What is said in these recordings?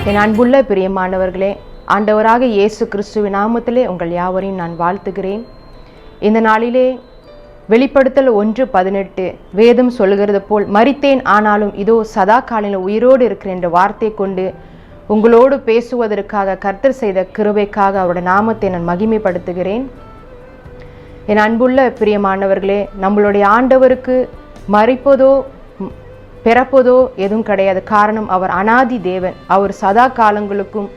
என் அன்புள்ள பிரியமானவர்களே, ஆண்டவராக இயேசு கிறிஸ்துவின் நாமத்திலே உங்கள் யாவரையும் நான் வாழ்த்துகிறேன். இந்த நாளிலே வெளிப்படுத்தல் 1:18 வேதம் சொல்லுகிறது போல், மரித்தேன் ஆனாலும் இதோ சதா காலையில் உயிரோடு இருக்கிறேன் என்ற வார்த்தை கொண்டு உங்களோடு பேசுவதற்காக கர்த்தர் செய்த கிருபைக்காக அவருடைய நாமத்தை நான் மகிமைப்படுத்துகிறேன். என் அன்புள்ள பிரியமானவர்களே, நம்மளுடைய ஆண்டவருக்கு மரிப்பதோ பிறப்பதோ எதுவும் கிடையாது. காரணம், அவர் அனாதி தேவன். அவர் சதா காலங்களுக்கும்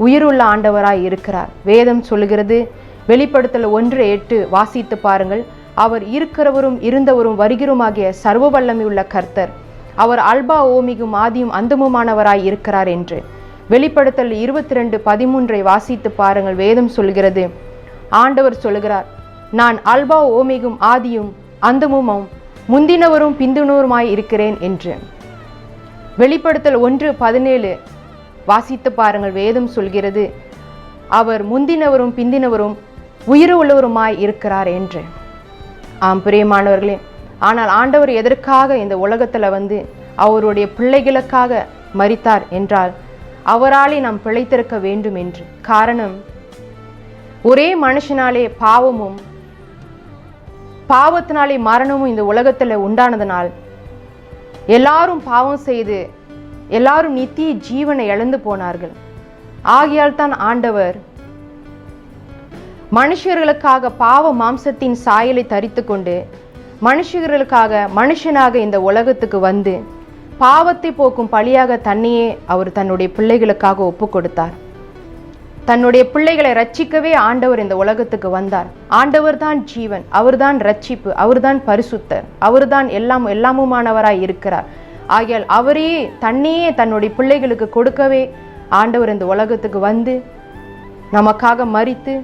உயிருள்ள ஆண்டவராய் இருக்கிறார். வேதம் சொல்லுகிறது, வெளிப்படுத்தல் 1:8 வாசித்து பாருங்கள். அவர் இருக்கிறவரும் இருந்தவரும் வருகிறோமாகிய சர்வ வல்லமையுள்ள கர்த்தர். அவர் அல்பா ஓமிகும் ஆதியும் அந்தமுமானவராய் இருக்கிறார் என்று. வெளிப்படுத்தல் 22:13 வாசித்து பாருங்கள். வேதம் சொல்கிறது, ஆண்டவர் சொல்லுகிறார், நான் அல்பா ஓமிகும் ஆதியும் அந்தமும் முந்தினவரும் பிந்தினவருமாய் இருக்கிறேன் என்று. வெளிப்படுத்தல் 1:17 வாசித்து பாருங்கள். வேதம் சொல்கிறது, அவர் முந்தினவரும் பிந்தினவரும் உயிர் உள்ளவருமாய் இருக்கிறார் என்று. ஆம் பிரியமானவர்களே, ஆனால் ஆண்டவர் எதற்காக இந்த உலகத்துல அவருடைய பிள்ளைகளுக்காக மரித்தார் என்றால், அவராலே நாம் பிழைத்திருக்க வேண்டும் என்று. காரணம், ஒரே மனுஷனாலே பாவத்தினாலே மரணமும் இந்த உலகத்துல உண்டானதனால் எல்லாரும் பாவம் செய்து எல்லாரும் நித்திய ஜீவனை இழந்து போனார்கள். ஆகையால் தான் ஆண்டவர் மனுஷர்களுக்காக பாவ மாம்சத்தின் சாயலை தரித்து கொண்டு மனுஷர்களுக்காக மனுஷனாக இந்த உலகத்துக்கு பாவத்தை போக்கும் பலியாக தன்னையே அவர் தன்னுடைய பிள்ளைகளுக்காக ஒப்பு கொடுத்தார். தன்னுடைய பிள்ளைகளை ரட்சிக்கவே ஆண்டவர் இந்த உலகத்துக்கு வந்தார். ஆண்டவர் தான் ஜீவன், அவர்தான் ரட்சிப்பு, அவர்தான் பரிசுத்தர், அவர்தான் எல்லாமுமானவராய் இருக்கிறார். ஆகையால் அவரையே தன்னையே தன்னுடைய பிள்ளைகளுக்கு கொடுக்கவே ஆண்டவர் இந்த உலகத்துக்கு நமக்காக மரித்து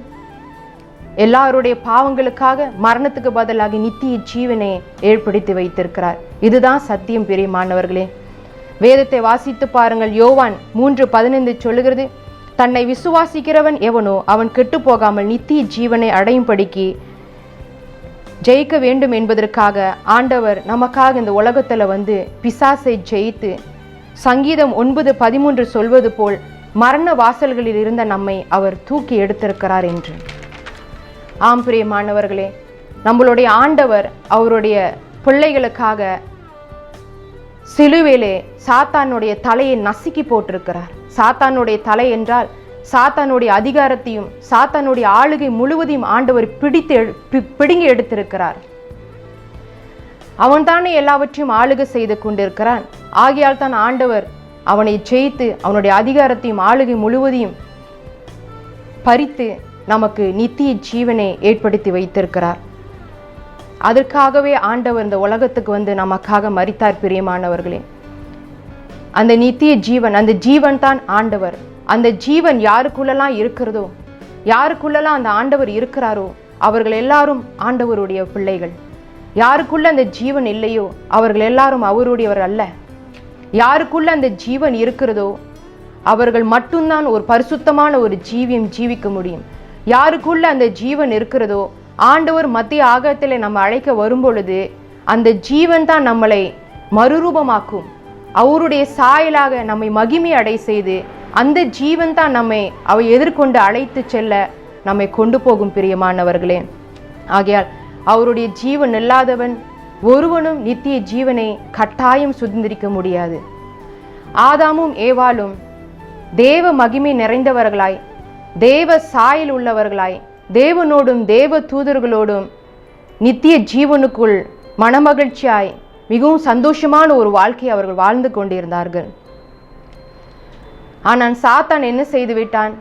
எல்லாருடைய பாவங்களுக்காக மரணத்துக்கு பதிலாக நித்திய ஜீவனை ஏற்படுத்தி வைத்திருக்கிறார். இதுதான் சத்தியம் பிரியமானவர்களே. வேதத்தை வாசித்து பாருங்கள். யோவான் 3:15 சொல்லுகிறது, தன்னை விசுவாசிக்கிறவன் எவனோ அவன் கெட்டு போகாமல் நித்திய ஜீவனை அடையும்படிக்கு ஜெயிக்க வேண்டும் என்பதற்காக ஆண்டவர் நமக்காக இந்த உலகத்துல பிசாசை ஜெயித்து, சங்கீதம் 9:13 சொல்வது போல் மரண வாசல்களில் இருந்த நம்மை அவர் தூக்கி எடுத்திருக்கிறார் என்று. ஆம் பிரியமானவர்களே, நம்மளுடைய ஆண்டவர் அவருடைய பிள்ளைகளுக்காக சிலுவையிலே சாத்தானுடைய தலையை நசுக்கி போட்டிருக்கிறார். சாத்தானுடைய தலை என்றால் சாத்தானுடைய அதிகாரத்தையும் சாத்தானுடைய ஆளுகை முழுவதையும் ஆண்டவர் பிடுங்கி எடுத்திருக்கிறார். அவன்தானே எல்லாவற்றையும் ஆளுகை செய்து கொண்டிருக்கிறான். ஆகையால் தான் ஆண்டவர் அவனை ஜெயித்து அவனுடைய அதிகாரத்தையும் ஆளுகை முழுவதையும் பறித்து நமக்கு நித்திய ஜீவனை ஏற்படுத்தி வைத்திருக்கிறார். அதற்காகவே ஆண்டவர் இந்த உலகத்துக்கு நமக்காக மரித்தார் பிரியமானவர்களே. அந்த நித்திய ஜீவன், அந்த ஜீவன் தான் ஆண்டவர். அந்த ஜீவன் யாருக்குள்ளெல்லாம் இருக்கிறதோ, யாருக்குள்ளெல்லாம் அந்த ஆண்டவர் இருக்கிறாரோ அவர்கள் எல்லாரும் ஆண்டவருடைய பிள்ளைகள். யாருக்குள்ள அந்த ஜீவன் இல்லையோ அவர்கள் எல்லாரும் அவருடையவர் அல்ல. யாருக்குள்ள அந்த ஜீவன் இருக்கிறதோ அவர்கள் மட்டும்தான் ஒரு பரிசுத்தமான ஒரு ஜீவியம் ஜீவிக்க முடியும். யாருக்குள்ள அந்த ஜீவன் இருக்கிறதோ, ஆண்டவர் மத்திய ஆகத்திலே நம்ம அழைக்க வரும்பொழுது அந்த ஜீவன் தான் நம்மளை மறுரூபமாக்கும். அவருடைய சாயலாக நம்மை மகிமை அடை செய்து அந்த ஜீவன் தான் நம்மை அவை எதிர்கொண்டு அழைத்து செல்ல நம்மை கொண்டு போகும் பிரியமானவர்களே. ஆகையால் அவருடைய ஜீவன் இல்லாதவன் ஒருவனும் நித்திய ஜீவனை கட்டாயம் சுதந்திரிக்க முடியாது. ஆதாமும் ஏவாளும் தேவ மகிமை நிறைந்தவர்களாய், தேவ சாயல் உள்ளவர்களாய், தேவனோடும் தேவ தூதர்களோடும் நித்திய ஜீவனுக்குள் மனமகிழ்ச்சியாய் மிகவும் சந்தோஷமான ஒரு வாழ்க்கையை அவர்கள் வாழ்ந்து கொண்டிருந்தார்கள். ஆனால் சாத்தான் என்ன செய்து விட்டான்?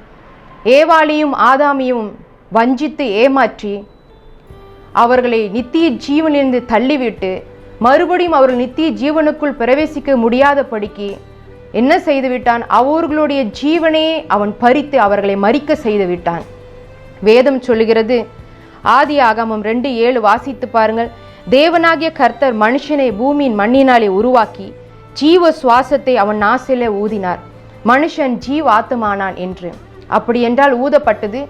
ஏவாளையும் ஆதாமையும் வஞ்சித்து ஏமாற்றி அவர்களை நித்திய ஜீவனிலிருந்து தள்ளிவிட்டு மறுபடியும் அவர்கள் நித்திய ஜீவனுக்குள் பிரவேசிக்க முடியாதபடிக்கு என்ன செய்து விட்டான்? அவர்களுடைய ஜீவனையே அவன் பறித்து அவர்களை மரிக்க செய்து விட்டான். வேதம் சொல்லுகிறது, ஆதியாகமம் 2:7 வாசித்து பாருங்கள். தேவனாகிய கர்த்தர் மனுஷனை பூமியின் மண்ணினாலே உருவாக்கி ஜீவ சுவாசத்தை அவன் நாசிலே ஊதினார், மனுஷன் ஜீவாத்துமானான் என்று. அப்படி என்றால் ஊதப்பட்டது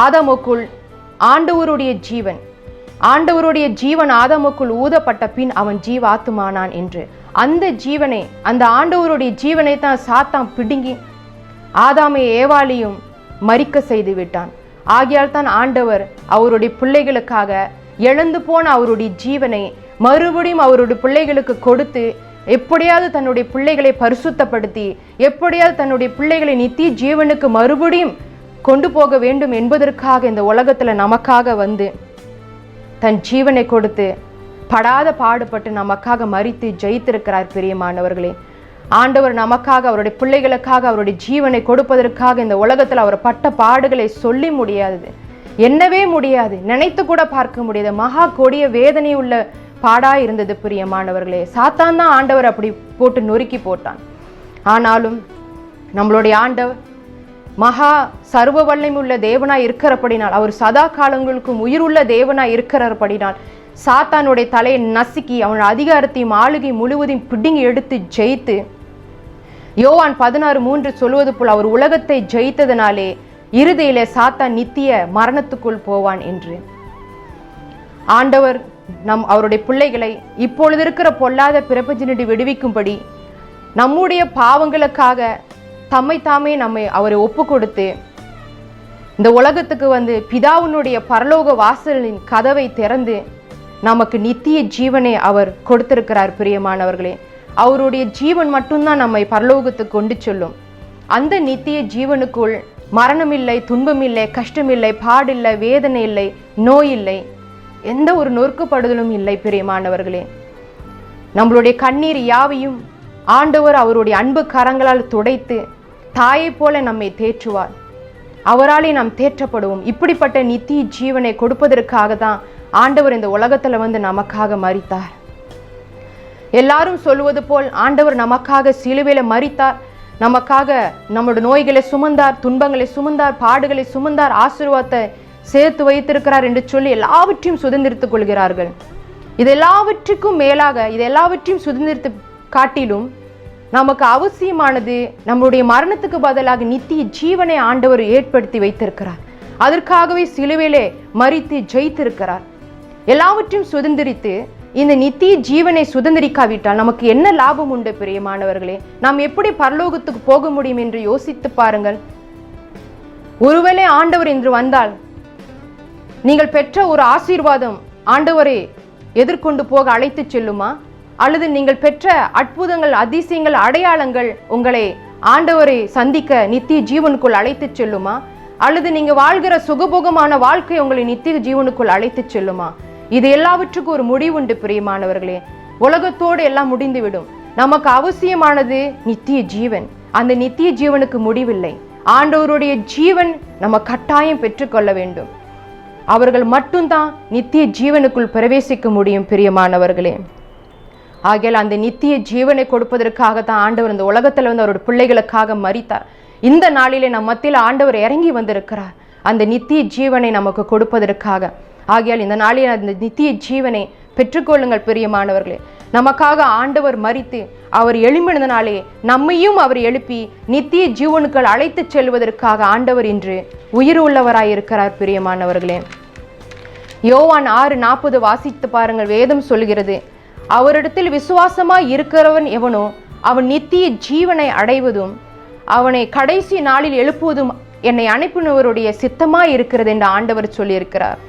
ஆதாமுக்குள் ஆண்டவருடைய ஜீவன். ஆண்டவருடைய ஜீவன் ஆதாமுக்குள் ஊதப்பட்ட பின் அவன் ஜீவாத்துமானான் என்று. அந்த ஜீவனை, அந்த ஆண்டவருடைய ஜீவனை தான் சாத்தான் பிடுங்கி ஆதாமை ஏவாளையும் மரிக்க செய்து விட்டான். ஆகையால் தான் ஆண்டவர் அவருடைய பிள்ளைகளுக்காக இழந்து போன அவருடைய ஜீவனை மறுபடியும் அவருடைய பிள்ளைகளுக்கு கொடுத்து, எப்படியாவது தன்னுடைய பிள்ளைகளை பரிசுத்தப்படுத்தி, எப்படியாவது தன்னுடைய பிள்ளைகளை நித்திய ஜீவனுக்கு மறுபடியும் கொண்டு போக வேண்டும் என்பதற்காக இந்த உலகத்துல நமக்காக வந்து தன் ஜீவனை கொடுத்து படாத பாடுபட்டு நமக்காக மரித்து ஜெயித்திருக்கிறார். பிரியமானவர்களே, ஆண்டவர் நமக்காக அவருடைய பிள்ளைகளுக்காக அவருடைய ஜீவனை கொடுப்பதற்காக இந்த உலகத்தில் அவர் பட்ட பாடுகளை சொல்லி முடியாது, எண்ணவே முடியாது, நினைத்து கூட பார்க்க முடியாது. மகா கொடிய வேதனை உள்ள பாடா இருந்தது. பிரியமானவர்களே, சாத்தான் தான் ஆண்டவர் அப்படி போட்டு நொறுக்கி போட்டான். ஆனாலும் நம்மளுடைய ஆண்டவர் மகா சர்வ வல்லமை உள்ள தேவனாய் இருக்கிறபடினால், அவர் சதா காலங்களுக்கும் உயிருள்ள தேவனாய் இருக்கிறபடினால் சாத்தானுடைய தலையை நசுக்கி அவன் அதிகாரத்தையும் ஆளுகை முழுவதையும் பிடுங்கி எடுத்து ஜெயித்து, யோவான் 16:3 சொல்வது போல் அவர் உலகத்தை ஜெயித்ததனாலே இறுதியில சாத்தான் நித்திய மரணத்துக்குள் போவான் என்று. ஆண்டவர் அவருடைய பிள்ளைகளை இப்பொழுது இருக்கிற பொல்லாத பிரபஞ்சனிட்டு விடுவிக்கும்படி நம்முடைய பாவங்களுக்காக தம்மை தாமே அவரை ஒப்பு கொடுத்து இந்த உலகத்துக்கு வந்து பிதாவினுடைய பரலோக வாசலின் கதவை திறந்து நமக்கு நித்திய ஜீவனை அவர் கொடுத்திருக்கிறார். பிரியமானவர்களே, அவருடைய ஜீவன் மட்டும்தான் நம்மை பரலோகத்துக்கு கொண்டு செல்லும். அந்த நித்திய ஜீவனுக்குள் மரணம் இல்லை, துன்பம் இல்லை, கஷ்டம் இல்லை, பாடில்லை, வேதனை இல்லை, நோய் இல்லை, எந்த ஒரு நொறுக்கப்படுதலும் இல்லை. பிரியமானவர்களே, நம்மளுடைய கண்ணீர் யாவையும் ஆண்டவர் அவருடைய அன்பு கரங்களால் துடைத்து தாயை போல நம்மை தேற்றுவார். அவராலே நாம் தேற்றப்படுவோம். இப்படிப்பட்ட நித்திய ஜீவனை கொடுப்பதற்காக தான் ஆண்டவர் இந்த உலகத்துல வந்து நமக்காக மரித்தார். எல்லாரும் சொல்லுவது போல் ஆண்டவர் நமக்காக சிலுவையில மரித்தார், நமக்காக நம்முடைய நோய்களை சுமந்தார், துன்பங்களை சுமந்தார், பாடுகளை சுமந்தார், ஆசீர்வாதத்தை சேர்த்து வைத்திருக்கிறார் என்று சொல்லி எல்லாவற்றையும் சுதந்திரித்துக் கொள்கிறார்கள். இது எல்லாவற்றுக்கும் மேலாக, இது எல்லாவற்றையும் சுதந்திரத்தை காட்டிலும் நமக்கு அவசியமானது நம்முடைய மரணத்துக்கு பதிலாக நித்திய ஜீவனை ஆண்டவர் ஏற்படுத்தி வைத்திருக்கிறார். அதற்காகவே சிலுவையிலே மரித்து ஜெயித்திருக்கிறார். எல்லாவற்றையும் சுதந்திரித்து இந்த நித்திய ஜீவனை சுதந்திரிக்காவிட்டால் நமக்கு என்ன லாபம் உண்டு? பிரியமானவர்களே, நாம் எப்படி பரலோகத்துக்கு போக முடியும் என்று யோசித்து பாருங்கள். ஒருவேளை ஆண்டவர் என்று வந்தால் நீங்கள் பெற்ற ஒரு ஆசீர்வாதம் ஆண்டவரை எதிர்கொண்டு போக அழைத்து செல்லுமா? அல்லது நீங்கள் பெற்ற அற்புதங்கள், அதிசயங்கள், அடையாளங்கள் உங்களை ஆண்டவரை சந்திக்க நித்திய ஜீவனுக்குள் அழைத்து செல்லுமா? அல்லது நீங்க வாழ்கிற சுகபோகமான வாழ்க்கை உங்களை நித்திய ஜீவனுக்குள் அழைத்து செல்லுமா? இது எல்லாவற்றுக்கும் ஒரு முடிவுண்டு. பிரியமானவர்களே, உலகத்தோடு எல்லாம் முடிந்துவிடும். நமக்கு அவசியமானது நித்திய ஜீவன். அந்த நித்திய ஜீவனுக்கு முடிவில்லை. ஆண்டவருடைய ஜீவன் நம்ம கட்டாயம் பெற்றுக்கொள்ள வேண்டும். அவர்கள் மட்டும்தான் நித்திய ஜீவனுக்குள் பிரவேசிக்க முடியும். பிரியமானவர்களே, ஆகையால் அந்த நித்திய ஜீவனை கொடுப்பதற்காக தான் ஆண்டவர் இந்த உலகத்துல வந்து அவருடைய பிள்ளைகளுக்காக மரித்தார். இந்த நாளிலே நம் மத்தியில் ஆண்டவர் இறங்கி வந்திருக்கிறார் அந்த நித்திய ஜீவனை நமக்கு கொடுப்பதற்காக. ஆகையால் இந்த நாளில் அந்த நித்திய ஜீவனை பெற்றுக்கொள்ளுங்கள். பிரியமானவர்களே, நமக்காக ஆண்டவர் மரித்து அவர் எழும்பினதனாலே நம்மையும் அவர் எழுப்பி நித்திய ஜீவனுக்குள் அழைத்து செல்வதற்காக ஆண்டவர் இன்று உயிர் உள்ளவராயிருக்கிறார். பிரியமானவர்களே, யோவான் 6:40 வாசித்து பாருங்கள். வேதம் சொல்கிறது, அவரிடத்தில் விசுவாசமாய் இருக்கிறவன் எவனோ அவன் நித்திய ஜீவனை அடைவதும் அவனை கடைசி நாளில் எழுப்புவதும் என்னை அனுப்பினவருடைய சித்தமாய் இருக்கிறது என்று ஆண்டவர் சொல்லியிருக்கிறார்.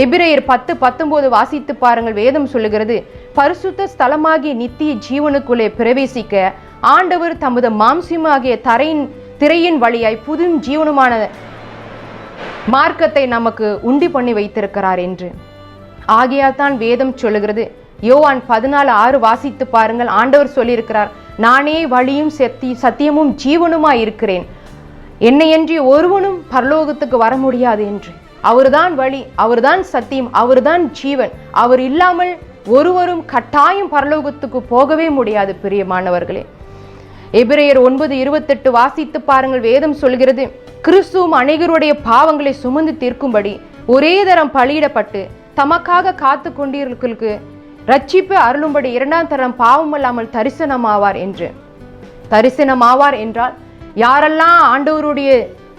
எபிரேயர் 10:19 வாசித்து பாருங்கள். வேதம் சொல்லுகிறது, பரிசுத்த ஸ்தலமாகிய நித்திய ஜீவனுக்குள்ளே பிரவேசிக்க ஆண்டவர் தமது மாம்சமாகிய திரையின் வழியாய் புது ஜீவனுமான மார்க்கத்தை நமக்கு உண்டி பண்ணி வைத்திருக்கிறார் என்று. ஆகையால் தான் வேதம் சொல்லுகிறது. யோவான் 14:6 வாசித்து பாருங்கள். ஆண்டவர் சொல்லியிருக்கிறார், நானே வழியும் சத்தியமும் ஜீவனுமாய் இருக்கிறேன், என்னையன்றி ஒருவனும் பரலோகத்துக்கு வர முடியாது என்று. அவர்தான் வழி, அவர்தான் சத்தியம், அவர்தான் ஜீவன். அவர் இல்லாமல் ஒருவரும் கட்டாயம் பரலோகத்துக்கு போகவே முடியாது. பிரியமானவர்களே, எபிரேயர் 9:28 வாசித்து பாருங்கள். வேதம் சொல்கிறது, கிறிஸ்துவும் அநேகருடைய பாவங்களை சுமந்து தீர்க்கும்படி ஒரே தரம் பலியிடப்பட்டு தமக்காக காத்து கொண்டீர்களுக்கு ரட்சிப்பு அருளும்படி இரண்டாம் தரம் பாவமில்லாமல் தரிசனமாவார் என்று. தரிசனமாவார் என்றால் யாரெல்லாம் ஆண்டவருடைய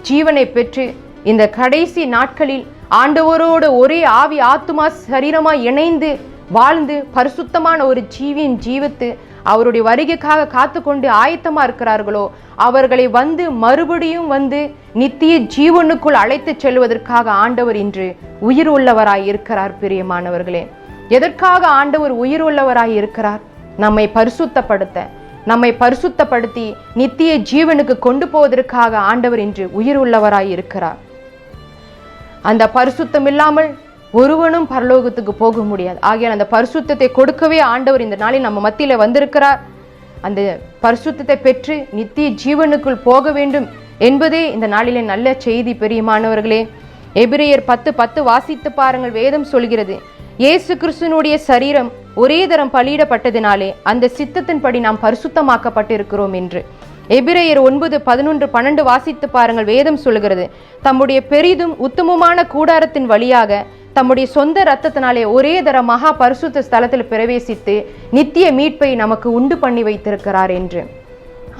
ஜீவனை பெற்று இந்த கடைசி நாட்களில் ஆண்டவரோடு ஒரே ஆவி ஆத்துமா சரீரமாய் இணைந்து வாழ்ந்து பரிசுத்தமான ஒரு ஜீவின் ஜீவித்து அவருடைய வருகைக்காக காத்து கொண்டு ஆயத்தமா இருக்கிறார்களோ அவர்களை மறுபடியும் நித்திய ஜீவனுக்குள் அழைத்து செல்வதற்காக ஆண்டவர் இன்று உயிர் உள்ளவராய் இருக்கிறார். பிரியமானவர்களே, எதற்காக ஆண்டவர் உயிர் உள்ளவராய் இருக்கிறார்? நம்மை பரிசுத்தப்படுத்தி நித்திய ஜீவனுக்கு கொண்டு போவதற்காக ஆண்டவர் இன்று உயிர் உள்ளவராய் இருக்கிறார். அந்த பரிசுத்தம் இல்லாமல் ஒருவனும் பரலோகத்துக்கு போக முடியாது. ஆகையால் அந்த பரிசுத்தத்தை கொடுக்கவே ஆண்டவர் இந்த நாளில் நம்ம மத்தியில வந்திருக்கிறார். அந்த பரிசுத்தத்தை பெற்று நித்திய ஜீவனுக்குள் போக வேண்டும் என்பதே இந்த நாளிலே நல்ல செய்தி. பெரியமானவர்களே, எபிரேயர் 10:10 வாசித்து பாருங்கள். வேதம் சொல்கிறது, இயேசு கிறிஸ்துவினுடைய சரீரம் ஒரே தரம் பலியிடப்பட்டதினாலே அந்த சித்தத்தின்படி நாம் பரிசுத்தமாக்கப்பட்டிருக்கிறோம் என்று. எபிரேயர் 9:11-12 வாசித்து பாருங்கள். வேதம் சொல்கிறது, தம்முடைய பெரிதும் உத்தமமான கூடாரத்தின் வழியாக தம்முடைய சொந்த இரத்தத்தினாலே ஒரே தர மகா பரிசுத்த ஸ்தலத்தில் பிரவேசித்து நித்திய மீட்பை நமக்கு உண்டு பண்ணி வைத்திருக்கிறார் என்று.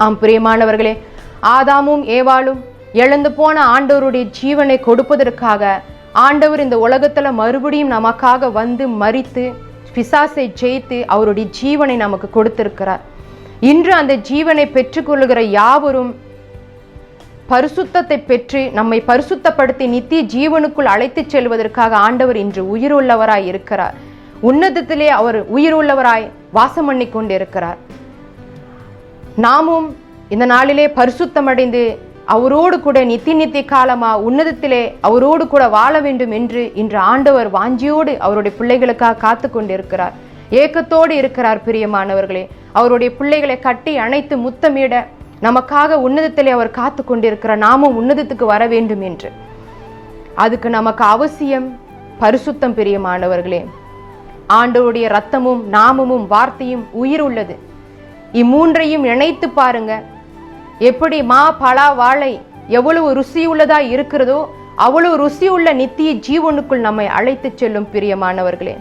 ஆம் பிரியமானவர்களே, ஆதாமும் ஏவாளும் எழுந்து போன ஆண்டவருடைய ஜீவனை கொடுப்பதற்காக ஆண்டவர் இந்த உலகத்துல மறுபடியும் நமக்காக மரித்து பிசாசை ஜெயித்து அவருடைய ஜீவனை நமக்கு கொடுத்திருக்கிறார். இன்று அந்த ஜீவனை பெற்றுக்கொள்ளுகிற யாவரும் பரிசுத்தத்தை பெற்று நம்மை பரிசுத்தப்படுத்தி நித்திய ஜீவனுக்குள் அழைத்து செல்வதற்காக ஆண்டவர் இன்று உயிர் உள்ளவராய் இருக்கிறார். உன்னதத்திலே அவர் உயிர் உள்ளவராய் வாசம் பண்ணி கொண்டிருக்கிறார். நாமும் இந்த நாளிலே பரிசுத்தமடைந்து அவரோடு கூட நித்திய காலமா உன்னதத்திலே அவரோடு கூட வாழ வேண்டும் என்று இன்று ஆண்டவர் வாஞ்சியோடு அவருடைய பிள்ளைகளுக்காக காத்து கொண்டிருக்கிறார். ஏக்கத்தோடு இருக்கிறார். பிரியமானவர்களே, அவருடைய பிள்ளைகளை கட்டி அணைத்து முத்தமிட நமக்காக உன்னதத்திலே அவர் காத்து கொண்டிருக்கிறார். நாமும் உன்னதத்துக்கு வர வேண்டும் என்று. அதுக்கு நமக்கு அவசியம் பரிசுத்தம். பிரியமானவர்களே, ஆண்டவருடைய இரத்தமும் நாமமும் வார்த்தையும் உயிர் உள்ளது. இம்மூன்றையும் இணைத்து பாருங்க. எப்படி பலா வாழை எவ்வளவு ருசி உள்ளதா இருக்கிறதோ அவ்வளவு ருசி உள்ள நித்திய ஜீவனுக்குள் நம்மை அழைத்து செல்லும். பிரியமானவர்களே,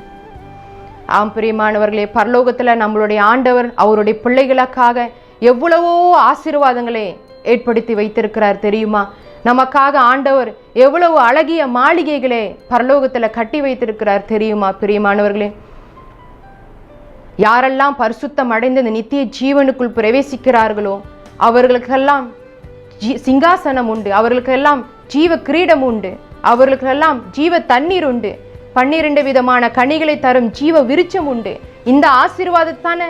ஆம் பிரியமானவர்களே, பரலோகத்துல நம்மளுடைய ஆண்டவர் அவருடைய பிள்ளைகளுக்காக எவ்வளவோ ஆசீர்வாதங்களை ஏற்படுத்தி வைத்திருக்கிறார் தெரியுமா? நமக்காக ஆண்டவர் எவ்வளவு அழகிய மாளிகைகளை பரலோகத்துல கட்டி வைத்திருக்கிறார் தெரியுமா? பிரியமானவர்களே, யாரெல்லாம் பரிசுத்தம் அடைந்து இந்த நித்திய ஜீவனுக்குள் பிரவேசிக்கிறார்களோ அவர்களுக்கெல்லாம் சிங்காசனம் உண்டு, அவர்களுக்கெல்லாம் ஜீவ கிரீடம் உண்டு, அவர்களுக்கெல்லாம் ஜீவ தண்ணீர் உண்டு, 12 விதமான கனிகளை தரும் ஜீவ விருட்சம் உண்டு. இந்த ஆசீர்வாதத்தான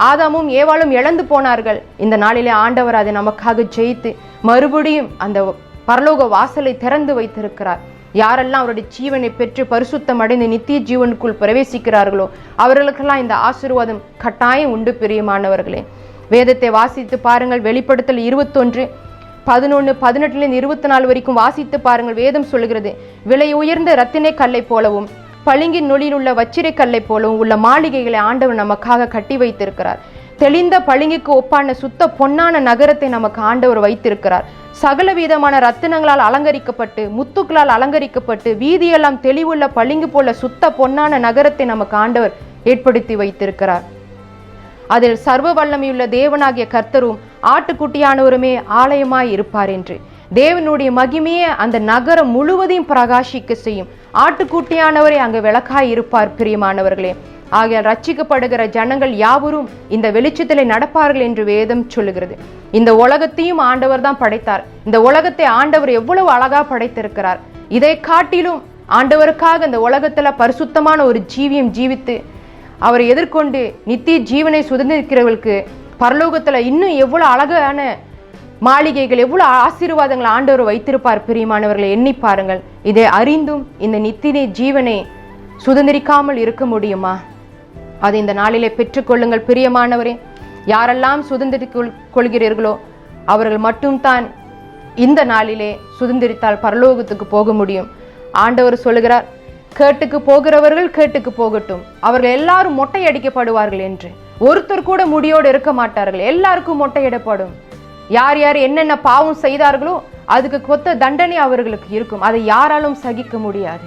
ஆதாமும் ஏவாளும் இழந்து போனார்கள். இந்த நாளிலே ஆண்டவர் அதை நமக்காக ஜெயித்து மறுபடியும் அந்த பரலோக வாசலை திறந்து வைத்திருக்கிறார். யாரெல்லாம் அவருடைய ஜீவனை பெற்று பரிசுத்தம் அடைந்து நித்திய ஜீவனுக்குள் பிரவேசிக்கிறார்களோ அவர்களுக்கெல்லாம் இந்த ஆசீர்வாதம் கட்டாயம் உண்டு. பிரியமானவர்களே, வேதத்தை வாசித்து பாருங்கள். வெளிப்படுத்தல் 21:11-18 வரைக்கும் வாசித்து பாருங்கள். வேதம் சொல்கிறது, விலை உயர்ந்த இரத்தினை கல்லை போலவும் பளிங்கின் நொழியில் உள்ள வச்சிரை கல்லை போலவும் உள்ள மாளிகைகளை ஆண்டவர் நமக்காக கட்டி வைத்திருக்கிறார். தெளிந்த பளிங்குக்கு ஒப்பான சுத்த பொன்னான நகரத்தை நமக்கு ஆண்டவர் வைத்திருக்கிறார். சகல விதமான ரத்தினங்களால் அலங்கரிக்கப்பட்டு முத்துக்களால் அலங்கரிக்கப்பட்டு வீதியெல்லாம் தெளிவுள்ள பளிங்கு போல சுத்த பொன்னான நகரத்தை நமக்கு ஆண்டவர் ஏற்படுத்தி வைத்திருக்கிறார். அதில் சர்வ வல்லமையுள்ள தேவனாகிய கர்த்தரும் ஆட்டுக்குட்டியானவருமே ஆலயமாய் இருப்பார் என்று. தேவனுடைய மகிமையே அந்த நகரம் முழுவதையும் பிரகாசிக்க செய்யும். ஆட்டுக்குட்டியானவரே அங்கு விளக்காய் இருப்பார். பிரியமானவர்களே, ஆகையால் ரட்சிக்கப்படுகிற ஜனங்கள் யாவரும் இந்த வெளிச்சத்திலே நடப்பார்கள் என்று வேதம் சொல்லுகிறது. இந்த உலகத்தையும் ஆண்டவர் தான் படைத்தார். இந்த உலகத்தை ஆண்டவர் எவ்வளவு அழகா படைத்திருக்கிறார். இதை காட்டிலும் ஆண்டவருக்காக இந்த உலகத்துல பரிசுத்தமான ஒரு ஜீவியம் ஜீவித்து அவரை எதிர்கொண்டு நித்திய ஜீவனை சுதந்திரிக்கிறவர்களுக்கு பரலோகத்துல இன்னும் எவ்வளவு அழகான மாளிகைகள், எவ்வளவு ஆசீர்வாதங்கள் ஆண்டவர் வைத்திருப்பார். பிரியமானவர்களை எண்ணி பாருங்கள். இதை அறிந்தும் இந்த நித்திய ஜீவனை சுதந்திரிக்காமல் இருக்க முடியுமா? அதை இந்த நாளிலே பெற்றுக்கொள்ளுங்கள். பிரியமானவரே, யாரெல்லாம் சுதந்திரிக்க கொள்கிறீர்களோ அவர்கள் மட்டும்தான் இந்த நாளிலே சுதந்திரித்தால் பரலோகத்துக்கு போக முடியும். ஆண்டவர் சொல்லுகிறார், கேட்டுக்கு போகிறவர்கள் கேட்டுக்கு போகட்டும், அவர்கள் எல்லாரும் மொட்டை அடிக்கப்படுவார்கள் என்று. ஒருத்தர் கூட முடியோடு இருக்க மாட்டார்கள், எல்லாருக்கும் மொட்டையிடப்படும். யார் யார் என்னென்ன பாவம் செய்தார்களோ அதுக்கு கொத்த தண்டனை அவர்களுக்கு இருக்கும். அதை யாராலும் சகிக்க முடியாது.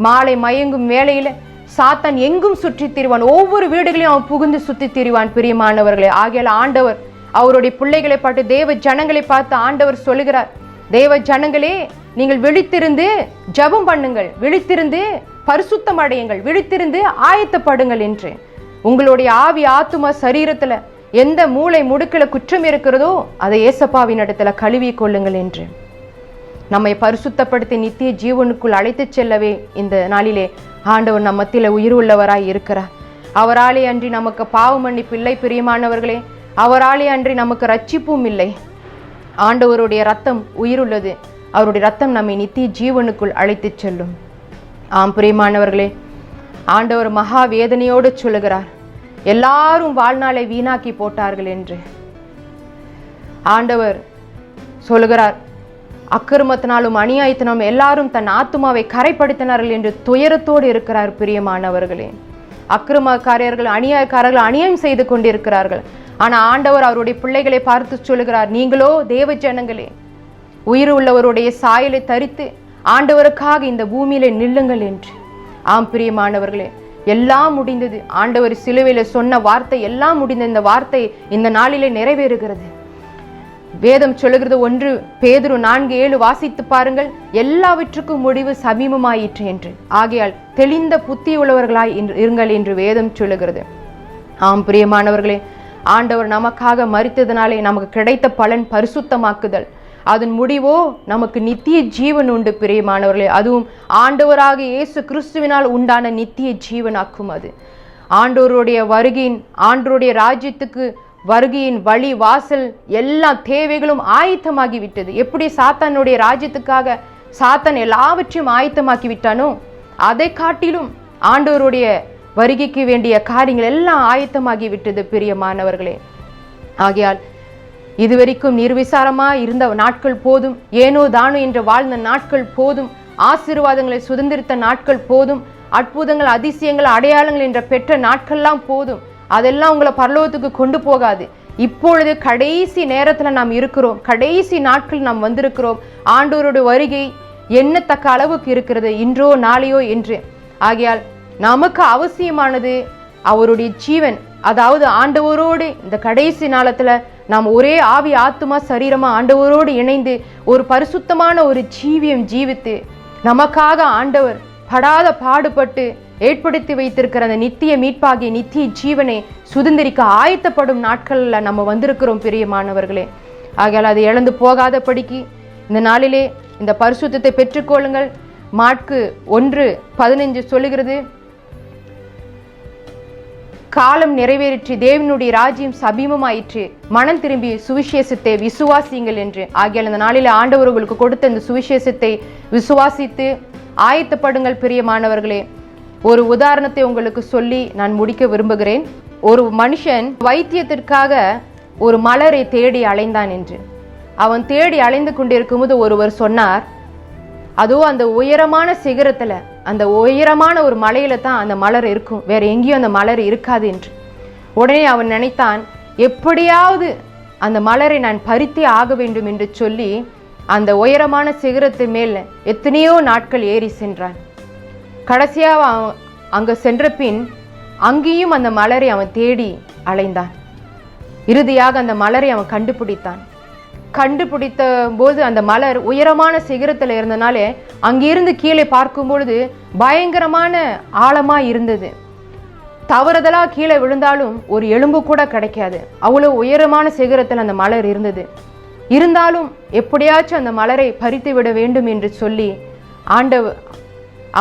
மாலை மயங்கும் வேளையில சாத்தான் எங்கும் சுற்றி திரிவான். ஒவ்வொரு வீடுகளையும் அவன் புகுந்து சுற்றி திரிவான். பிரியமானவர்களே, ஆகையால் ஆண்டவர் அவருடைய பிள்ளைகளை பார்த்து, தேவ ஜனங்களை பார்த்து ஆண்டவர் சொல்லுகிறார், தேவ ஜனங்களே, நீங்கள் விழித்திருந்து ஜெபம் பண்ணுங்கள், விழித்திருந்து பரிசுத்தம் அடையுங்கள், விழித்திருந்து ஆயத்தப்படுங்கள் என்று. உங்களுடைய ஆவி ஆத்தும சரீரத்துல எந்த மூளை முடுக்கல குற்றம் இருக்கிறதோ அதை ஏசப்பாவின் இடத்துல கழுவி கொள்ளுங்கள் என்று நம்மை பரிசுத்தப்படுத்தி நித்திய ஜீவனுக்குள் அழைத்து செல்லவே இந்த நாளிலே ஆண்டவர் நம்ம மத்தியில உயிர் உள்ளவராய் இருக்கிறார். அவராலே அன்றி நமக்கு பாவ மன்னிப்பு இல்லை பிரியமானவர்களே. அவராலே அன்றி நமக்கு ரட்சிப்பும் இல்லை. ஆண்டவருடைய ரத்தம் உயிருள்ளது. அவருடைய ரத்தம் நம்மை நித்திய ஜீவனுக்குள் அழைத்து செல்லும். ஆம் பிரியமானவர்களே, ஆண்டவர் மகா வேதனையோடு சொல்லுகிறார், எல்லாரும் வாழ்நாளை வீணாக்கி போட்டார்கள் என்று. ஆண்டவர் சொல்லுகிறார், அக்கிரமத்தினாலும் அநியாயத்தினாலும் எல்லாரும் தன் ஆத்துமாவை கரைப்படுத்தினார்கள் என்று துயரத்தோடு இருக்கிறார். பிரியமானவர்களே, அக்கிரமக்காரர்கள் அநியாயக்காரர்கள் அநியாயம் செய்து கொண்டிருக்கிறார்கள். ஆனா ஆண்டவர் அவருடைய பிள்ளைகளை பார்த்து சொல்லுகிறார், நீங்களோ தேவ ஜனங்களே, உயிர் உள்ளவருடைய சாயலை தரித்து ஆண்டவருக்காக இந்த பூமியில நில்லுங்கள் என்று. ஆம் பிரியமானவர்களே, எல்லாம் முடிந்தது. ஆண்டவர் சிலுவையில சொன்ன வார்த்தை எல்லாம் முடிந்த இந்த வார்த்தை இந்த நாளிலே நிறைவேறுகிறது. வேதம் சொல்லுகிறது, 1 பேதுரு 4:7 வாசித்து பாருங்கள், எல்லாவற்றுக்கும் முடிவு சமீபமாயிற்று என்று. ஆகையால் தெளிந்த புத்தி உள்ளவர்களாய் இருங்கள் என்று வேதம் சொல்லுகிறது. ஆம் பிரியமானவர்களே, ஆண்டவர் நமக்காக மரித்ததினாலே நமக்கு கிடைத்த பலன் பரிசுத்தமாக்குதல். அதன் முடிவோ நமக்கு நித்திய ஜீவன் உண்டு பிரியமானவர்களே. அதுவும் ஆண்டவராக இயேசு கிறிஸ்துவினால் உண்டான நித்திய ஜீவனாக்கும். அது ஆண்டவருடைய வருகையின், ஆண்டவருடைய ராஜ்யத்துக்கு வருகையின் வழி வாசல் எல்லா தேவைகளும் ஆயத்தமாகி விட்டது. எப்படி சாத்தானுடைய ராஜ்யத்துக்காக சாத்தான் எல்லாவற்றையும் ஆயத்தமாக்கி விட்டானோ, அதை காட்டிலும் ஆண்டவருடைய வருகைக்கு வேண்டிய காரியங்கள் எல்லாம் ஆயத்தமாகி விட்டது பிரியமானவர்களே. ஆகையால் இதுவரைக்கும் நிர்விசாரமா இருந்த நாட்கள் போதும், ஏனோ தானோ என்று வாழ்ந்த நாட்கள் போதும், ஆசீர்வாதங்களை சுதந்திரித்த நாட்கள் போதும், அற்புதங்கள் அதிசயங்கள் அடையாளங்கள் என்ற பெற்ற நாட்கள்லாம் போதும். அதெல்லாம் உங்களை பரலோகத்துக்கு கொண்டு போகாது. இப்பொழுது கடைசி நேரத்துல நாம் இருக்கிறோம். கடைசி நாட்கள் நாம் வந்திருக்கிறோம். ஆண்டவருடைய வருகை எண்ணத்தக்க அளவுக்கு இருக்கிறது, இன்றோ நாளையோ என்று. ஆகையால் நமக்கு அவசியமானது அவருடைய ஜீவன். அதாவது ஆண்டவரோடு இந்த கடைசி நாளத்துல நாம் ஒரே ஆவி ஆத்துமா சரீரமா ஆண்டவரோடு இணைந்து ஒரு பரிசுத்தமான ஒரு ஜீவியம் ஜீவித்து நமக்காக ஆண்டவர் படாத பாடுபட்டு ஏற்படுத்தி வைத்திருக்கிற அந்த நித்திய மீட்பாகிய நித்திய ஜீவனை சுதந்திரிக்க ஆயத்தப்படும் நாட்கள்ல நம்ம வந்திருக்கிறோம் பிரியமானவர்களே. ஆகையால் அதை இழந்து போகாதபடிக்கு இந்த நாளிலே இந்த பரிசுத்தத்தை பெற்றுக்கொள்ளுங்கள். மாற்கு 1:15 சொல்லுகிறது, காலம் நிறைவேறிற்று, தேவனுடைய ராஜ்யம் சமீபமாயிற்று, மனம் திரும்பி சுவிசேஷத்தை விசுவாசியுங்கள் என்று. ஆகையால் இந்த நாளில் ஆண்டவர் உங்களுக்கு கொடுத்த இந்த சுவிசேஷத்தை விசுவாசித்து ஆயத்தப்படுங்கள் பிரியமானவர்களே. ஒரு உதாரணத்தை உங்களுக்கு சொல்லி நான் முடிக்க விரும்புகிறேன். ஒரு மனுஷன் வைத்தியத்திற்காக ஒரு மலரை தேடி அலைந்தான் என்று. அவன் தேடி அலைந்து கொண்டிருக்கும் போது ஒருவர் சொன்னார், அதோ அந்த உயரமான சிகரத்துல, அந்த உயரமான ஒரு மலையில தான் அந்த மலர் இருக்கும், வேற எங்கேயும் அந்த மலர் இருக்காது என்று. உடனே அவன் நினைத்தான், எப்படியாவது அந்த மலரை நான் பறித்தே ஆக வேண்டும் என்று சொல்லி அந்த உயரமான சிகரத்து மேல் எத்தனையோ நாட்கள் ஏறி சென்றான். கடைசியா அங்க சென்ற பின் அங்கேயும் அந்த மலரை அவன் தேடி அலைந்தான். இறுதியாக அந்த மலரை அவன் கண்டுபிடித்தான். கண்டுபிடித்த போது அந்த மலர் உயரமான சிகரத்துல இருந்தனாலே அங்கிருந்து கீழே பார்க்கும் பொழுது பயங்கரமான ஆழமா இருந்தது. தவறுதலா கீழே விழுந்தாலும் ஒரு எலும்பு கூட கிடைக்காது, அவ்வளவு உயரமான சிகரத்தில் அந்த மலர் இருந்தது. இருந்தாலும் எப்படியாச்சும் அந்த மலரை பறித்து விட வேண்டும் என்று சொல்லி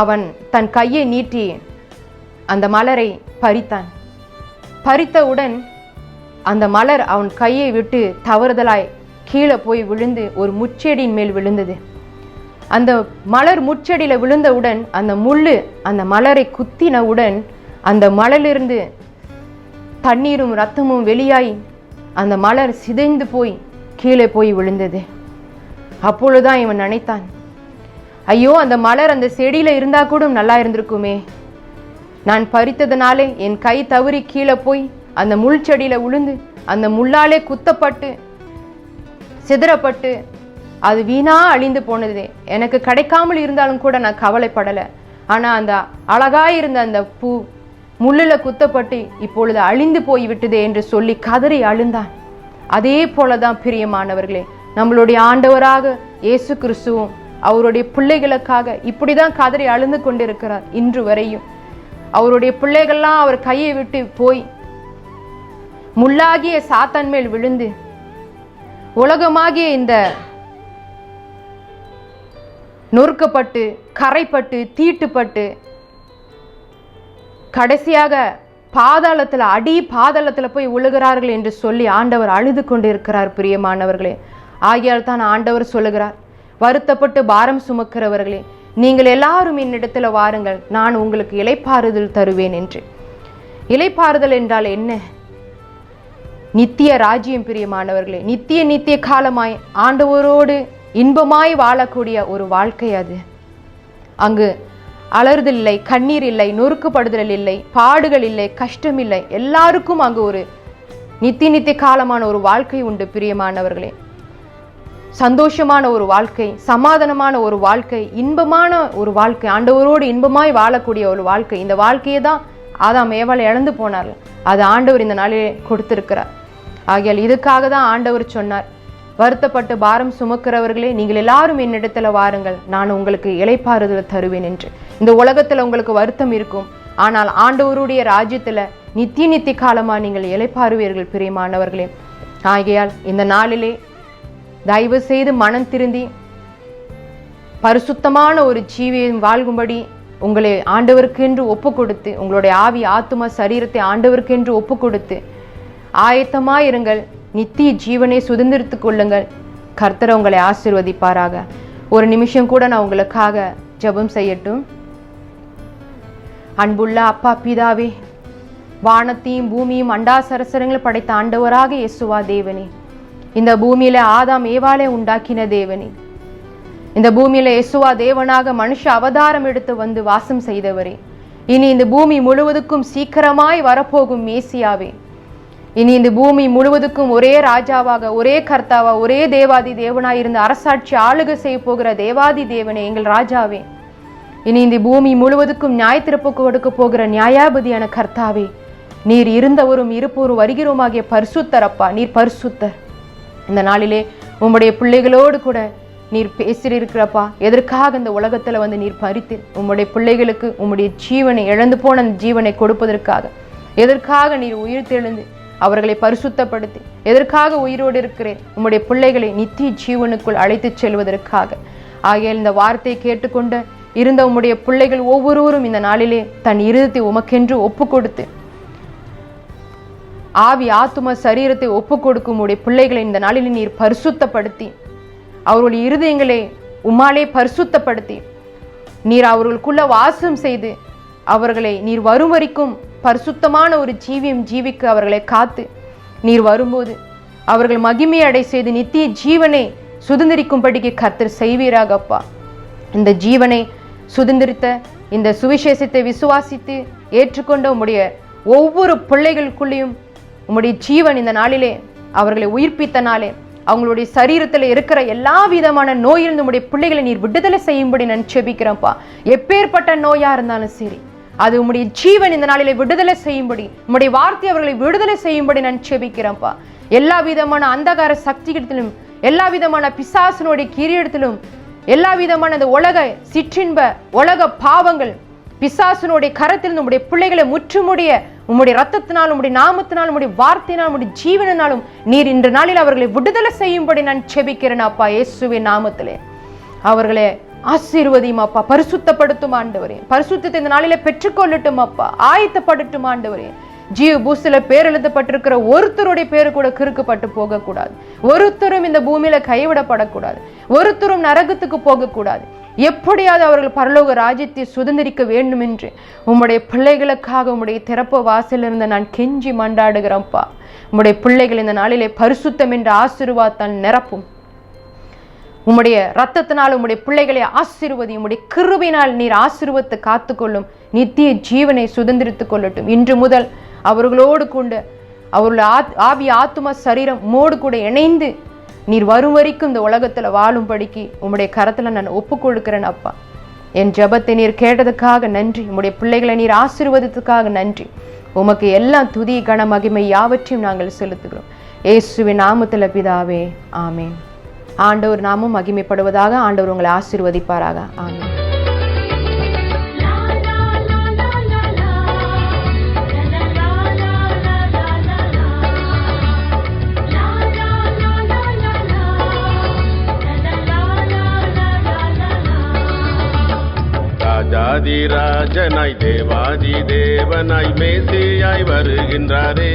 அவன் தன் கையை நீட்டி அந்த மலரை பறித்தான். பறித்தவுடன் அந்த மலர் அவன் கையை விட்டு தவறுதலாய் கீழே போய் விழுந்து ஒரு முச்செடியின் மேல் விழுந்தது. அந்த மலர் முச்செடியில விழுந்தவுடன் அந்த முள்ளு அந்த மலரை குத்தினவுடன் அந்த மலரிலிருந்து தண்ணீரும் இரத்தமும் வெளியாய் அந்த மலர் சிதைந்து போய் கீழே போய் விழுந்தது. அப்பொழுதுதான் இவன் நினைத்தான், ஐயோ, அந்த மலர் அந்த செடியில இருந்தா கூட நல்லா இருந்திருக்குமே, நான் பறித்ததுனாலே என் கை தவறி கீழே போய் அந்த முள் செடியில விழுந்து அந்த முள்ளாலே குத்தப்பட்டு சிதறப்பட்டு அது வீணா அழிந்து போனது. எனக்கு கிடைக்காமல் இருந்தாலும் கூட நான் கவலைப்படலை. ஆனா அந்த அழகாயிருந்த அந்த பூ முள்ளுல குத்தப்பட்டு இப்பொழுது அழிந்து போய் விட்டதே என்று சொல்லி கதறி அழுந்தான். அதே போலதான் பிரியமானவர்களே, நம்மளுடைய ஆண்டவராக இயேசு கிறிஸ்துவும் அவருடைய பிள்ளைகளுக்காக இப்படிதான் கதறி அழுந்து கொண்டிருக்கிறார். இன்று வரையும் அவருடைய பிள்ளைகள்லாம் அவர் கையை விட்டு போய் முள்ளாகிய சாத்தான் மேல் விழுந்து உலகமாகிய இந்த நொறுக்கப்பட்டு கரைப்பட்டு தீட்டுப்பட்டு கடைசியாக பாதாளத்தில் அடி பாதாளத்தில் போய் விழுகிறார்கள் என்று சொல்லி ஆண்டவர் அழுது கொண்டிருக்கிறார். பிரியமானவர்களே, ஆகையால் தான் ஆண்டவர் சொல்லுகிறார், வருத்தப்பட்டு பாரம் சுமக்கிறவர்களே, நீங்கள் எல்லாரும் என்னிடத்தில் வாருங்கள், நான் உங்களுக்கு இளைப்பாறுதல் தருவேன் என்று. இளைப்பாறுதல் என்றால் என்ன? நித்திய ராஜ்யம். பிரியமானவர்களே, நித்திய காலமாய் ஆண்டவரோடு இன்பமாய் வாழக்கூடிய ஒரு வாழ்க்கை அது. அங்கு அலறுதல் இல்லை, கண்ணீர் இல்லை, நொறுக்குப்படுதல் இல்லை, பாடுகள் இல்லை, கஷ்டம் இல்லை. எல்லாருக்கும் அங்கு ஒரு நித்திய காலமான ஒரு வாழ்க்கை உண்டு. பிரியமானவர்களே, சந்தோஷமான ஒரு வாழ்க்கை, சமாதானமான ஒரு வாழ்க்கை, இன்பமான ஒரு வாழ்க்கை, ஆண்டவரோடு இன்பமாய் வாழக்கூடிய ஒரு வாழ்க்கை. இந்த வாழ்க்கையை தான் ஆதாம் ஏவாள் இழந்து போனார்கள். அது ஆண்டவர் இந்த நாளிலே கொடுத்திருக்கிறார். ஆகையால் இதுக்காக தான் ஆண்டவர் சொன்னார், வருத்தப்பட்டு பாரம் சுமக்கிறவர்களே, நீங்கள் எல்லாரும் என்னிடத்துல வாருங்கள், நான் உங்களுக்கு இளைப்பாறுதல் தருவேன் என்று. இந்த உலகத்துல உங்களுக்கு வருத்தம் இருக்கும், ஆனால் ஆண்டவருடைய ராஜ்யத்துல நித்திய காலமா நீங்கள் இளைப்பாறுவீர்கள். பிரியமானவர்களே, ஆகையால் இந்த நாளிலே தயவு செய்து மனம் திருந்தி பரிசுத்தமான ஒரு ஜீவியம் வாழ்கும்படி உங்களை ஆண்டவருக்கென்று ஒப்பு கொடுத்து, உங்களுடைய ஆவி ஆத்துமா சரீரத்தை ஆண்டவருக்கென்று ஒப்பு கொடுத்து ஆயத்தமாயிருங்கள். நித்திய ஜீவனை சுதந்திரித்துக் கொள்ளுங்கள். கர்த்தர் உங்களை ஆசீர்வதிப்பாராக. ஒரு நிமிஷம் கூட நான் உங்களுக்காக ஜெபம் செய்யட்டும். அன்புள்ள அப்பா பிதாவே, வானத்தையும் பூமியும் அண்டாசரசரங்களை படைத்த ஆண்டவராக இயேசுவா தேவனே, இந்த பூமியில ஆதாம் ஏவாளை உண்டாக்கின தேவனே, இந்த பூமியில இயேசுவா தேவனாக மனுஷ அவதாரம் எடுத்து வந்து வாசம் செய்தவரே, இனி இந்த பூமி முழுவதுக்கும் சீக்கிரமாய் வரப்போகும் மேசியாவே, இனி இந்த பூமி முழுவதுக்கும் ஒரே ராஜாவாக, ஒரே கர்த்தாவா, ஒரே தேவாதி தேவனாய் இருந்து அரசாட்சி ஆளுகை செய்ய போகிற தேவாதி தேவனே, எங்கள் ராஜாவே, இனி இந்த பூமி முழுவதுக்கும் நியாய தீர்ப்பு கொடுக்க போகிற நியாயாபதியான கர்த்தாவே, நீர் இருந்தவரும் இருப்போரும் வருகிறோமாகிய பரிசுத்தரப்பா, நீர் பரிசுத்தர். இந்த நாளிலே உம்முடைய பிள்ளைகளோடு கூட நீர் பேசியிருக்கிறப்பா. எதற்காக இந்த உலகத்துல வந்து நீர் பறித்து உம்முடைய பிள்ளைகளுக்கு உம்முடைய ஜீவனை இழந்து போன அந்த ஜீவனை கொடுப்பதற்காக, எதற்காக நீர் உயிர் தெழுந்து அவர்களை பரிசுத்தப்படுத்தி, எதற்காக உயிரோடு இருக்கிறேன், உம்முடைய பிள்ளைகளை நித்திய ஜீவனுக்குள் அழைத்து செல்வதற்காக. ஆகையால் இந்த வார்த்தையை கேட்டுக்கொண்டு இருந்த உம்முடைய பிள்ளைகள் ஒவ்வொருவரும் இந்த நாளிலே தன் இருதயத்தை உமக்கென்று ஒப்பு கொடுத்து, ஆவி ஆத்தும சரீரத்தை ஒப்பு கொடுக்கும் உடைய பிள்ளைகளை இந்த நாளிலே நீர் பரிசுத்தப்படுத்தி, அவர்களுடைய இருதயங்களை உம்மாலே பரிசுத்தப்படுத்தி, நீர் அவர்களுக்குள்ள வாசம் செய்து அவர்களை நீர் வரும் வரைக்கும் பரிசுத்தமான ஒரு ஜீவியம் ஜீவிக்க அவர்களை காத்து, நீர் வரும்போது அவர்கள் மகிமை அடை செய்து நித்திய ஜீவனை சுதந்திரிக்கும்படிக்கு கர்த்தர் செய்வீராகப்பா. இந்த ஜீவனை சுதந்திரித்த, இந்த சுவிசேஷத்தை விசுவாசித்து ஏற்றுக்கொண்ட உம்முடைய ஒவ்வொரு பிள்ளைகளுக்குள்ளேயும் உம்முடைய ஜீவன் இந்த நாளிலே அவர்களை உயிர்ப்பித்த நாளே அவங்களுடைய சரீரத்தில் இருக்கிற எல்லா விதமான நோயிலிருந்து உம்முடைய பிள்ளைகளை நீர் விடுதலை செய்யும்படி நான் செபிக்கிறேன்ப்பா. எப்பேற்பட்ட நோயா இருந்தாலும் சரி, அது உம்முடைய ஜீவன் இந்த நாளிலே விடுதலை செய்யும்படி, உம்முடைய வார்த்தை அவர்களை விடுதலை செய்யும்படி நான் செபிக்கிறேன்ப்பா. எல்லா விதமான அந்தகார சக்திகளிலும், எல்லா விதமான பிசாசனுடைய கிரீடத்திலும், எல்லா விதமான அந்த உலக சிற்றின்ப உலக பாவங்கள் பிசாசனுடைய கரத்தில் உம்முடைய பிள்ளைகளை முற்றுமுடிய உம்முடைய ரத்தத்தினால், உம்முடைய நாமத்தினால், உம்முடைய வார்த்தையினால், உம்முடைய ஜீவனால் நீர் இன்று நாளில் அவர்களை விடுதலை செய்யும்படி நான் செபிக்கிறேன் அப்பா. இயேசுவின் நாமத்திலே அவர்களை ஆசீர்வதியும் அப்பா. பரிசுத்தப்படுத்தும் ஆண்டவரே, பரிசுத்தத்தை இந்த நாளில பெற்றுக்கொள்ளட்டும் அப்பா. ஆயத்தப்படட்டும் ஆண்டவரே. ஜீவ பூசில பேர் எழுதப்பட்டிருக்கிற ஒருத்தருடைய பேரு கூட கிறுக்கப்பட்டு போகக்கூடாது. ஒருத்தரும் இந்த பூமியில கைவிடப்படக்கூடாது. ஒருத்தரும் நரகத்துக்கு போகக்கூடாது. எப்படியாவது அவர்கள் பரலோக ராஜ்யத்தை சுதந்திரிக்க வேண்டும் என்று உம்முடைய பிள்ளைகளுக்காக உம்முடைய திறப்பு வாசலிருந்து நான் கெஞ்சி மண்டாடுகிறேன்ப்பா. உம்முடைய பிள்ளைகள் இந்த நாளிலே பரிசுத்தம் என்ற ஆசீர்வாதத்தால் நிரப்பும். உம்முடைய ரத்தத்தினால் உம்முடைய பிள்ளைகளை ஆசீர்வதி. உம்முடைய கிருபையினால் நீர் ஆசீர்வத்தை காத்துக்கொள்ளும். நித்திய ஜீவனை சுதந்திரித்துக் கொள்ளட்டும். இன்று முதல் அவர்களோடு கொண்டு அவருடைய ஆவி ஆத்தும சரீரம் மோடு கூட இணைந்து நீர் வரும் வரைக்கும் இந்த உலகத்துல வாழும்படிக்கு உம்முடைய கரத்துல நான் ஒப்பு கொடுக்கிறேன் அப்பா. என் ஜெபத்தை நீர் கேட்டதுக்காக நன்றி. உம்முடைய பிள்ளைகளை நீர் ஆசீர்வதித்ததுக்காக நன்றி. உமக்கு எல்லா துதி கன மகிமை யாவற்றையும் நாங்கள் செலுத்துகிறோம். இயேசுவின் நாமத்தில் பிதாவே, ஆமென். ஆண்டவர் நாமும் மகிமைப்படுவதாக. ஆண்டவர் உங்களை ஆசீர்வதிப்பாராக. ஆமென். ராஜாதி ராஜனாய் தேவாதி தேவனாய் மேசியாய் வருகின்றாரே.